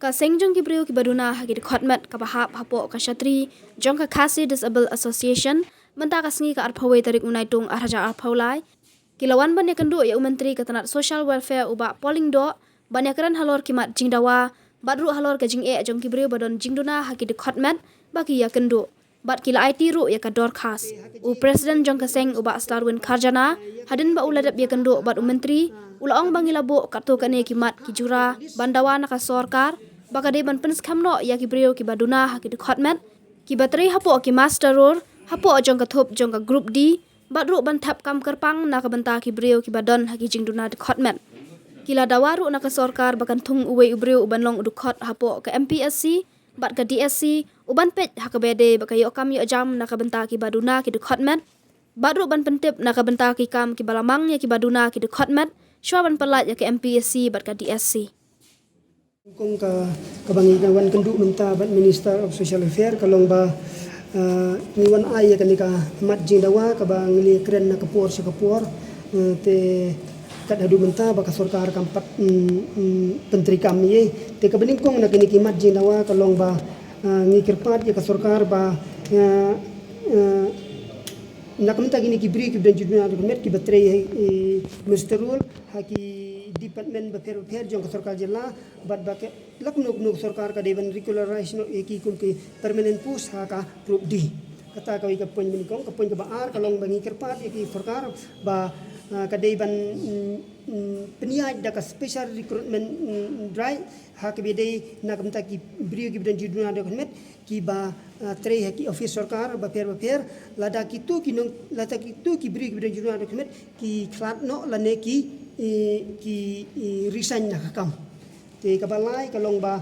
ka sengjong ki brio ki baduna hagi de khotmat ka bahap hapo ka shatri jong ka khasi Disabled Association menta ka sngi ka arphawe tarik unai tung arhaja arphaulai kilawan ban yakandu ya menteri ka tanat social welfare uba polling do ban yakran halor kimat jingdawa badru halor ka jing jong ki brio badon jingduna hagi de khotmat baki yakandu bat kila IT ru ya ka dorkhas u president jong ka seng uba Starwin Kharjana hadin ba uladap yakandu bat menteri ulaong bangilabo kartu kane kimat kijura bandawa naka sorkar bakade ban pens khamno ya ki brio ki baduna ha ki khotmat ki batri hapo ki masteror hapo jong ka thop jong ka group D badru ban thap kam karpang naka banta ki brio ki badon ha ki jingduna khotmat kila dawaru naka sorkar bakan thung uwe ubrio uban long udu khot hapo ka MPSC bat ka DSC uban pet ha ka bede bakayo kam yo jam naka banta ki baduna ki khotmat badru ban pentip naka banta ki kam ki balamang ya ki baduna ki khotmat Syaban pelat ya ke MPSC bat ka DSC. Kong ka kabangigawan kenduk menta bat Minister of Social Affairs kalong ba niwan ay ya kanika mat jingdawa ka ba ngili kren na kapor sa kapor te kat hadu menta ba ka sarkar kampat penteri kami te ka beningkong na kiniki mat jingdawa kalong ba ngikirpat ya ka sarkar ba nakamenta gini kibri kibran juduna dokument ki batre ministerul haki department bafer jong ka sarkar jilla bat ba ke laknok nok sarkar ka devan regularization ki kum ki permanent post ha ka group D kata ka ka pon min kong ka pon ka baar kalong bangi kirpat ki sarkar ba ka devan peniaj da ka special recruitment drive ha ke bede nakamenta ki bri kibran juduna dokument ki ba tre haki office sarkar baper lada kitu kinong lada kitu ki bri kibran juduna dokument ki klat no lane ki resign na kakam te kabalai kalong ba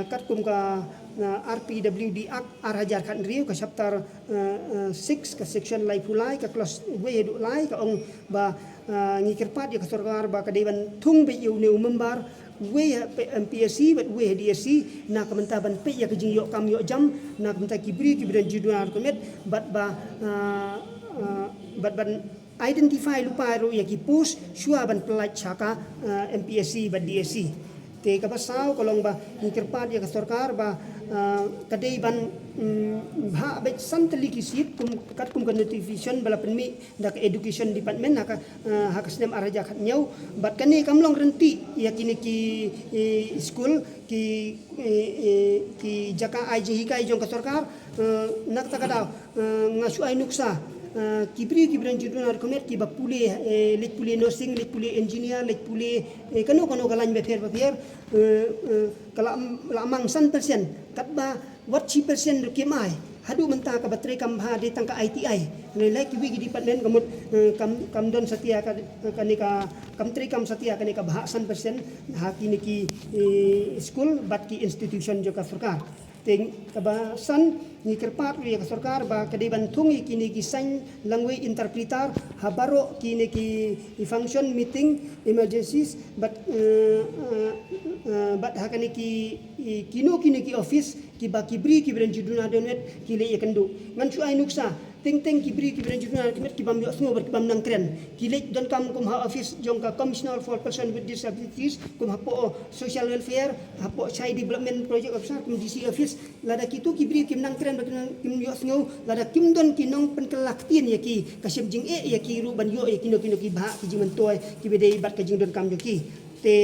kat kum ka RPWD Act arhajar khat riu ka chapter 6 ka section lai pulai ka clause we du lai ka ong ba ngikirpat ya ka sarkar ba ka dewan thung be yu ne member we MPSC but we DSC na kamentaban pe ya kajing yo kam yo jam na kamenta kibri kibran juduna komet bat identify lupa ro ya ki push shua ban pelat chaka MPSC but DSC te ka basau kolong ba ngikirpat ya ka sarkar ba kadai ban ha bet santali kisit kum kat kum ka notification bala penmi dak education department haka hakasnem araja khat nyau bat kani kamlong renti ya kini ki school ki jaka IJ hikai jong ka sarkar nak takada ngasu ai nuksa kibri kibran juduna komet ki bapule lek pule nursing lek pule engineer lek pule kanu kalan befer kala lamang 100% katba what 1% rukimai hadu menta ka batre kam ha de tangka ITI nilai ki wigi department kamut kam don satia ka kanika kam tri kam satia kanika bah 100% ha kini ki school bat ki institution jo ka sarkar teng kabasan ni kerpat ri ka sarkar ba kadiban thungi kini ki sign language interpreter habaro kini ki function meeting emergencies but hakani ki kini ki office ki ba kibri ki bran juduna donet ki le yakandu ngan chu ai nuksa teng kibri ki bran juduna kemet ki bam yo sngo ber ki bam nang kren ki le don kam kum ha office jong ka commissioner for person with disabilities kum ha po social welfare ha po child development project officer kum DC office lada kitu kibri kim nang kren kim yo sngo lada kim don kinong penkelaktin ya ki kasim jing ya ki ru ban yo ya kino ki ba ki jiman toy ki bede bat ka jing don kam yo ki te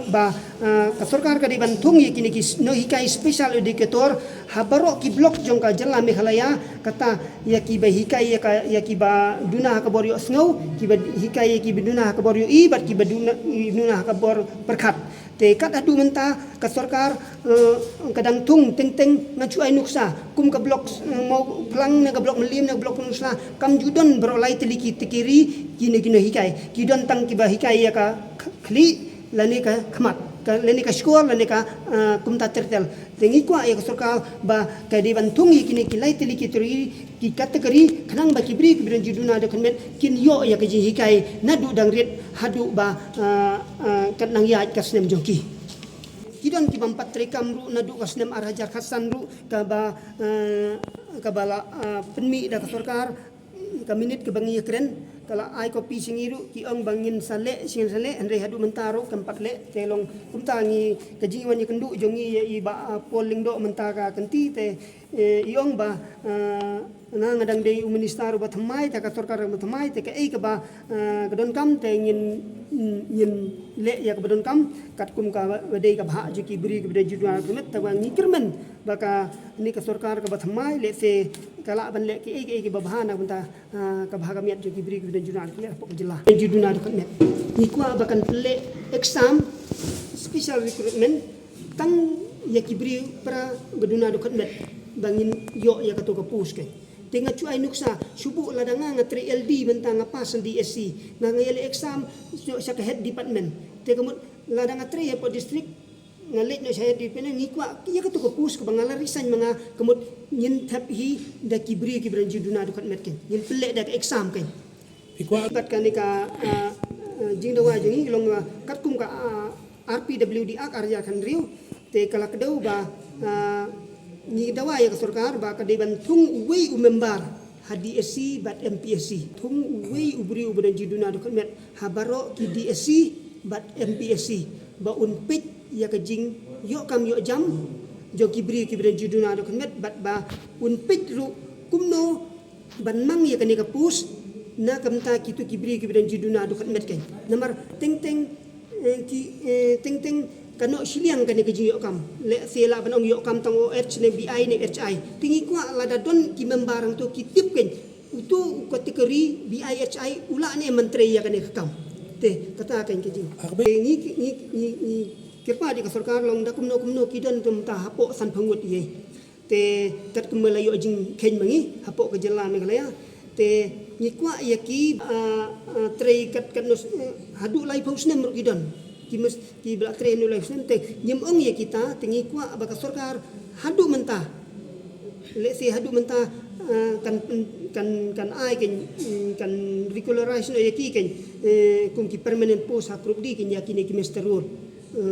ba ka sarkar ka diban thung ye kini ki no hikai special educator habaro ki block jong ka jalla Meghalaya kata ya ki ba hikai ya ki ba duna ka bor yo snow ki ba hikai ki duna ka bor yo i bat ki ba duna ka bor perkhat te kat adu menta ka sarkar kadang thung teng ngachu ai nuksa kum ka block mau plang na ka block melim na block nusla kam judon berolai teliki tikiri kini hikai ki don tang ki ba hikai ya ka khli lani ka khamat lani ka skor lani ka kumta tertel tengi kwa ya sarkar ba ka diban thungi kini kilai tili ki tri ki kategori khanang ba kibri kibran juduna de khamet kin yo ya ka ji hikai nadu dang ret hadu ba kat nang ya kasnem jongki kidon ki bam patre kamru nadu kasnem arhajar khasan ru ka ba bala penmi da sarkar ka minit ke bangi kren kalau ai kopi singiru ki ong bangin sale sing sale andre hadu mentaro keempat le telong kumtangi kejiwan ni kendu jongi i ba polling do mentaka kenti te iong ba na ngadang dei minister ba thamai ta ka sarkar ba thamai te ka ei ka ba gadon kam te yin le ya ka badon kam kat kum ka dei ka bha ji ki bri ki bri ju na kumet ta bang ngikirmen ba ka ni ka sarkar ka ba thamai le se kala ban le ki ei ki ba bahana banta ka bha ka miat ji ki bri ki bri ju na ki pok jila ju na ka met ni kwa ba kan le exam special recruitment tang ya ki bri pra gaduna do met bangin yo ya ka to ka pus ke tenga cu ai nuksa subu ladanga nga 3LD bentang nga pass DSC nga ngayali exam sa ka head department te kamut ladanga 3 ya po district nga late no sa head department ngikwa kiya ka to ko pus ka bangalarisan mga kamut yin tap hi da kibri juduna dukat metken yin pele da exam ken ikwa kat kan ka jingdawa jingi long kat kum ka RPWD ak arya kan riu te kala kedau ba ni dawa ya sarkar ba kadiban tung uwi umembar HDSC bat MPSC tung uwi ubri ubran jiduna do met habaro ki DSC bat MPSC ba unpit ya kajing yo kam yo jam jo kibri jiduna do met bat ba unpit ru kumno ban mang ya kani kapus na kamta kitu kibri jiduna do met kai namar ting ting kano siliang kani keji yo kam le sela ban ong yo kam tang OH ne BI ne HI tingi kwa lada don ki membarang to ki tip ken utu kategori BI HI ula ne menteri ya kani kam te kata kan keji ni kepa di ka sarkar long da kumno ki don tum ta hapo san phangut ye te tat kumelayo jing ken mangi hapo ke jalan megalaya te ni kwa ya ki trei kat nos hadu lai paus ne ki don ki belak train oleh sente nyem ong ya kita tingi kwa baka sarkar hadu mentah le se hadu mentah kan ai kan regularization ya ki ken kum ki permanent post hakrup di ken ya kini ki mesterur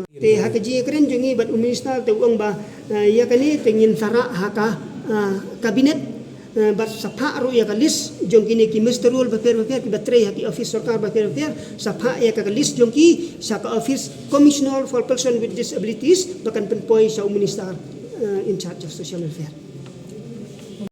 te hakaji keren jongi bat minister te uang ba ya kani tengin sara haka kabinet bat sapha ru ya ka list jong kini ki mesterul ba per ki batre ya ki office sarkar ba per sapha ya ka list jong ki sa ka office commissioner for person with disabilities bakan penpoi sa minister in charge of social welfare